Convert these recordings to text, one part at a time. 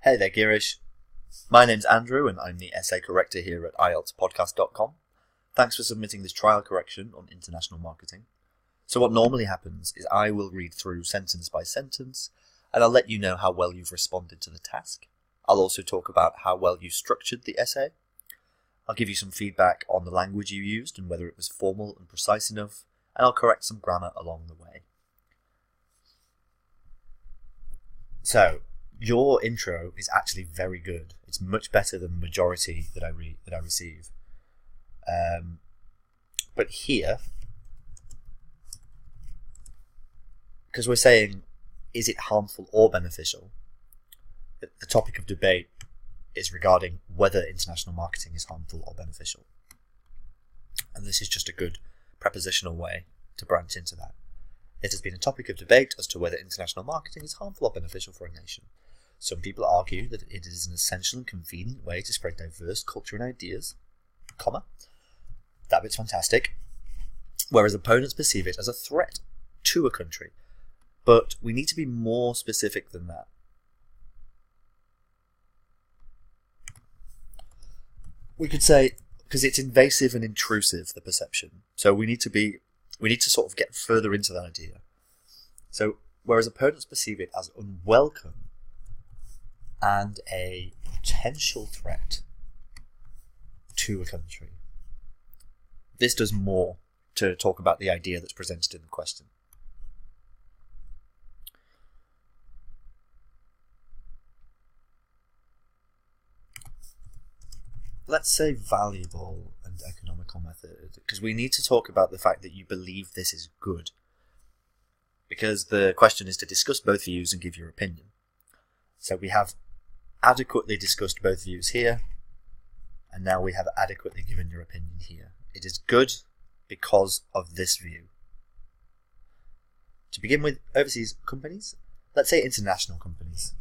Hey there, Girish. My name's Andrew, and I'm the essay corrector here at IELTSpodcast.com. Thanks for submitting this trial correction on international marketing. So what normally happens is I will read through sentence by sentence, and I'll let you know how well you've responded to the task. I'll also talk about how well you structured the essay. I'll give you some feedback on the language you used and whether it was formal and precise enough, and I'll correct some grammar along the way. So, your intro is actually very good. It's much better than the majority that I receive. But here, because we're saying, is it harmful or beneficial? The topic of debate is regarding whether international marketing is harmful or beneficial. And this is just a good prepositional way to branch into that. It has been a topic of debate as to whether international marketing is harmful or beneficial for a nation. Some people argue that it is an essential and convenient way to spread diverse culture and ideas, comma. That bit's fantastic. Whereas opponents perceive it as a threat to a country. But we need to be more specific than that. We could say, because it's invasive and intrusive, the perception. So we need to sort of get further into that idea. So, whereas opponents perceive it as unwelcome and a potential threat to a country, this does more to talk about the idea that's presented in the question. Let's say valuable and economical method, because we need to talk about the fact that you believe this is good. Because the question is to discuss both views and give your opinion. So we have adequately discussed both views here, and now we have adequately given your opinion here. It is good because of this view. To begin with, overseas companies, let's say international companies.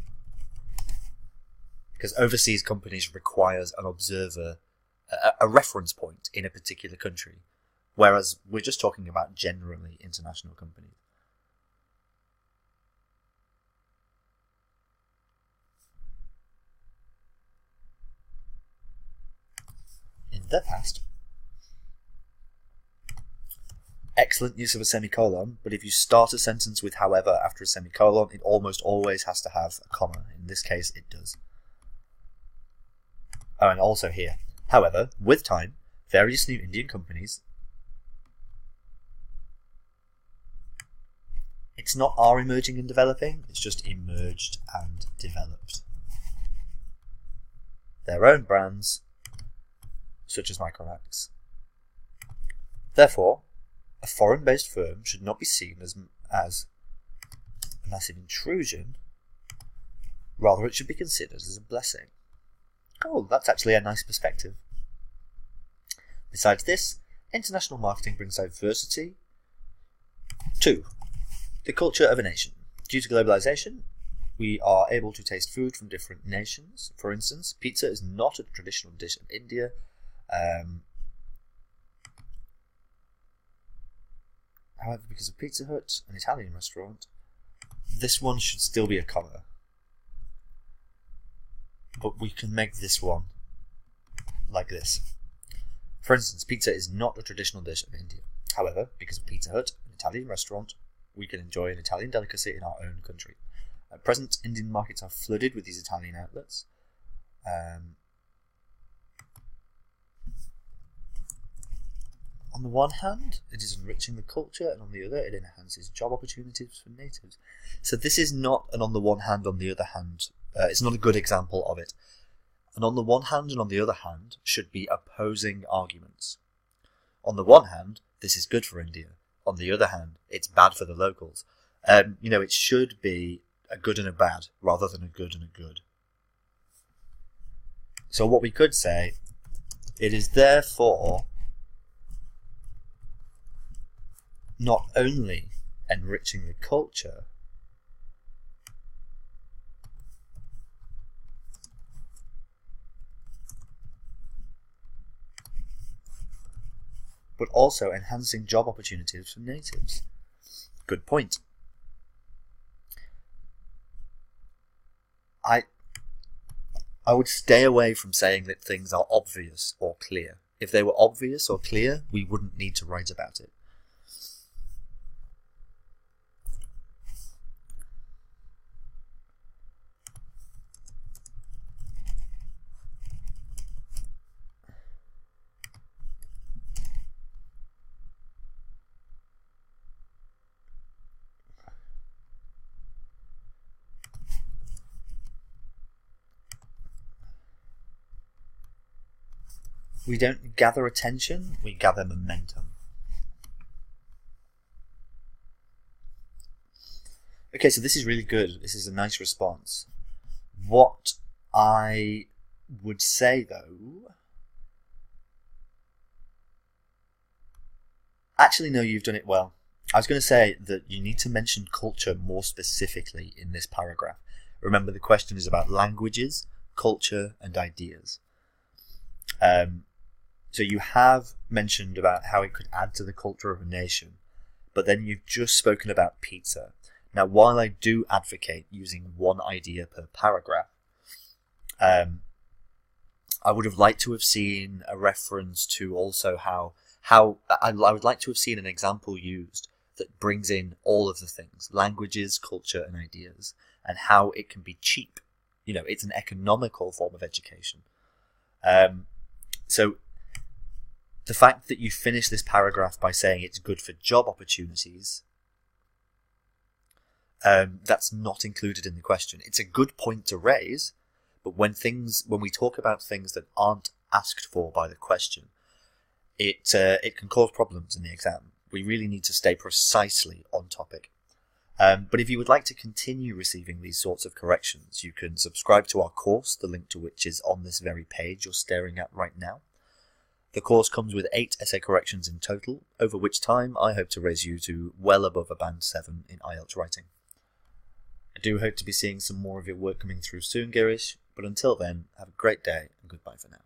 Because overseas companies requires an observer, a reference point in a particular country, whereas we're just talking about generally international companies. In the past, excellent use of a semicolon, but if you start a sentence with however after a semicolon, it almost always has to have a comma. In this case, it does. Oh, and also here. However, with time, various new Indian companies. It's not are emerging and developing, it's just emerged and developed. Their own brands, such as Micromax. Therefore, a foreign-based firm should not be seen as a massive intrusion, rather it should be considered as a blessing. Oh, that's actually a nice perspective. Besides this, international marketing brings diversity to the culture of a nation. Due to globalization, we are able to taste food from different nations. For instance, pizza is not a traditional dish of India. However, because of Pizza Hut, an Italian restaurant, this one should still be a comma. But we can make this one like this. For instance, pizza is not a traditional dish of India. However, because of Pizza Hut, an Italian restaurant, we can enjoy an Italian delicacy in our own country. At present, Indian markets are flooded with these Italian outlets. On the one hand, it is enriching the culture, and on the other, it enhances job opportunities for natives. So this is not an on the one hand, on the other hand. It's not a good example of it. And on the one hand and on the other hand should be opposing arguments. On the one hand, this is good for India. On the other hand, it's bad for the locals. It should be a good and a bad rather than a good and a good. So what we could say, it is therefore not only enriching the culture, but also enhancing job opportunities for natives. Good point. I would stay away from saying that things are obvious or clear. If they were obvious or clear, we wouldn't need to write about it. We don't gather attention, we gather momentum. Okay, so this is really good. This is a nice response. What I would say, though... Actually, no, you've done it well. I was going to say that you need to mention culture more specifically in this paragraph. Remember, the question is about languages, culture, and ideas. So you have mentioned about how it could add to the culture of a nation, but then you've just spoken about pizza. Now, while I do advocate using one idea per paragraph, I would have liked to have seen a reference to also how I would like to have seen an example used that brings in all of the things, languages, culture, and ideas, and how it can be cheap. You know, it's an economical form of education. So the fact that you finish this paragraph by saying it's good for job opportunities, that's not included in the question. It's a good point to raise, but when we talk about things that aren't asked for by the question, it can cause problems in the exam. We really need to stay precisely on topic. But if you would like to continue receiving these sorts of corrections, you can subscribe to our course, the link to which is on this very page you're staring at right now. The course comes with 8 essay corrections in total, over which time I hope to raise you to well above a band 7 in IELTS writing. I do hope to be seeing some more of your work coming through soon, Girish, but until then, have a great day and goodbye for now.